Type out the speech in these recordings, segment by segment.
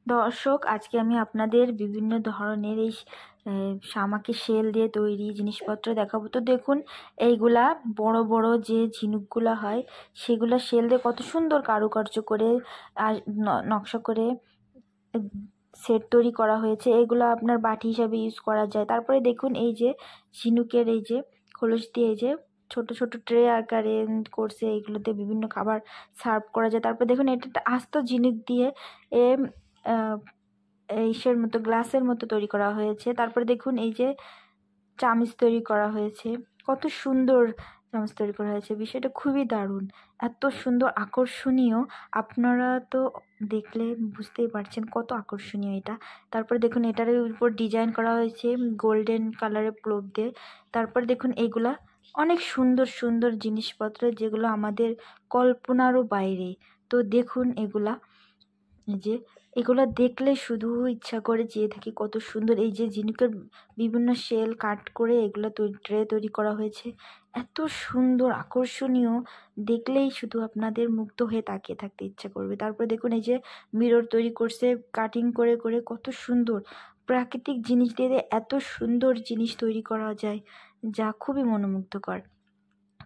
দর্শক, আজকে আমি আপনাদের বিভিন্ন ধরনের এই শামাকে শেল দিয়ে তৈরি জিনিসপত্র দেখাবো। তো দেখুন, এইগুলা বড় বড় যে ঝিনুকগুলা হয় সেগুলা শেল দিয়ে কত সুন্দর কারুকার্য করে আর নকশা করে সেট তৈরি করা হয়েছে। এগুলো আপনার বাটি হিসাবে ইউজ করা যায়। তারপরে দেখুন, এই যে ঝিনুকের এই যে খোলস দিয়ে এই যে ছোট ছোট ট্রে আকারে করছে, এগুলোতে বিভিন্ন খাবার সার্ভ করা যায়। তারপরে দেখুন, এটা একটা আস্ত ঝিনুক দিয়ে এ ইসের মতো গ্লাসের মতো তৈরি করা হয়েছে। তারপরে দেখুন, এই যে চামচ তৈরি করা হয়েছে, কত সুন্দর চামচ তৈরি করা হয়েছে। বিষয়টা খুবই দারুণ, এত সুন্দর আকর্ষণীয়। আপনারা তো দেখলে বুঝতেই পারছেন কত আকর্ষণীয় এটা। তারপরে দেখুন, এটার উপর ডিজাইন করা হয়েছে গোল্ডেন কালারের ক্লোভ দিয়ে। তারপর দেখুন, এইগুলা অনেক সুন্দর সুন্দর জিনিসপত্র যেগুলো আমাদের কল্পনারও বাইরে। তো দেখুন, এই যে এগুলো দেখলে শুধু ইচ্ছা করে চেয়ে থাকি, কত সুন্দর। এই যে ঝিনুকের বিভিন্ন শেল কাট করে এগুলো ট্রে তৈরি করা হয়েছে, এত সুন্দর আকর্ষণীয়, দেখলেই শুধু আপনাদের মুগ্ধ হয়ে তাকিয়ে থাকতে ইচ্ছা করবে। তারপরে দেখুন, এই যে মিরর তৈরি করছে কাটিং করে করে, কত সুন্দর। প্রাকৃতিক জিনিস দিয়ে এত সুন্দর জিনিস তৈরি করা যায়, যা খুবই মনোমুগ্ধকর।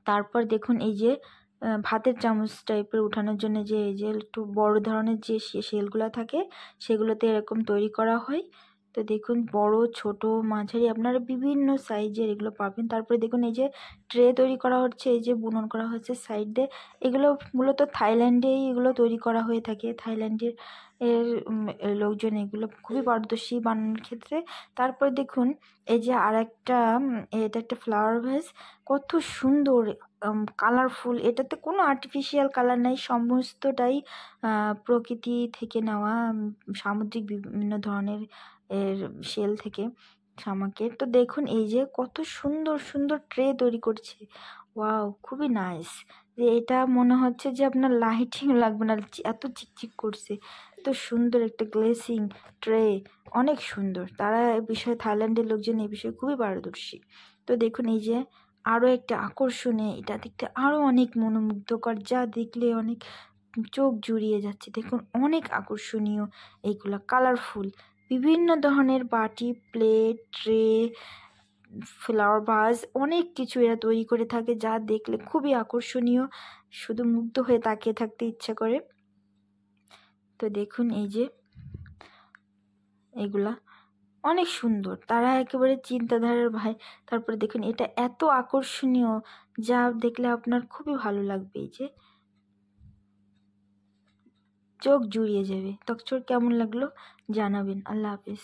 তারপর দেখুন, এই যে ভাতের চামচ টাইপের উঠানোর জন্য যে এই যে একটু বড় ধরনের যে শেলগুলো থাকে, সেগুলোতে এরকম তৈরি করা হয়। তো দেখুন, বড় ছোট মাঝারি আপনারা বিভিন্ন সাইজের এগুলো পাবেন। তারপরে দেখুন, এই যে ট্রে তৈরি করা হচ্ছে, এই যে বুনন করা হচ্ছে সাইড দিয়ে। এগুলো মূলত থাইল্যান্ডেই এগুলো তৈরি করা হয়ে থাকে। থাইল্যান্ডের লোকজন এগুলো খুবই পারদর্শী বানানোর ক্ষেত্রে। তারপরে দেখুন, এই যে আর একটা এটা একটা ফ্লাওয়ার ভেস, কত সুন্দর কালারফুল। এটাতে কোনো আর্টিফিশিয়াল কালার নাই, সমস্তটাই প্রকৃতি থেকে নেওয়া সামুদ্রিক বিভিন্ন ধরনের শেল থেকে শামাকের। তো দেখুন, এই যে কত সুন্দর সুন্দর ট্রে তৈরি করছে। ওয়াও, খুবই নাইস। যে এটা মনে হচ্ছে যে আপনার লাইটিং লাগবে না, এত চিকচিক করছে। এত সুন্দর একটা গ্লেসিং ট্রে, অনেক সুন্দর। তারা এই বিষয়ে থাইল্যান্ডের লোকজন এই বিষয়ে খুবই পারদর্শী। তো দেখুন, এই যে আরও একটা আকর্ষণীয়, এটা দেখতে আরও অনেক মনোমুগ্ধকর, যা দেখলে অনেক চোখ জুড়িয়ে যাচ্ছে। দেখুন, অনেক আকর্ষণীয়, এইগুলা কালারফুল। বিভিন্ন ধরনের বাটি, প্লেট, ট্রে, ফ্লাওয়ার ভাস, অনেক কিছু এরা তৈরি করে থাকে, যা দেখলে খুবই আকর্ষণীয়, শুধু মুগ্ধ হয়ে তাকিয়ে থাকতে ইচ্ছা করে। তো দেখুন, এই যে এগুলা অনেক সুন্দর, তারা একেবারে চিন্তাধারার ভাই। তারপরে দেখুন, এটা এত আকর্ষণীয়, যা দেখলে আপনার খুবই ভালো লাগবে। এই যে চোখ জুড়িয়ে যাবে। তখন কেমন লাগলো জানাবেন। আল্লাহ হাফিজ।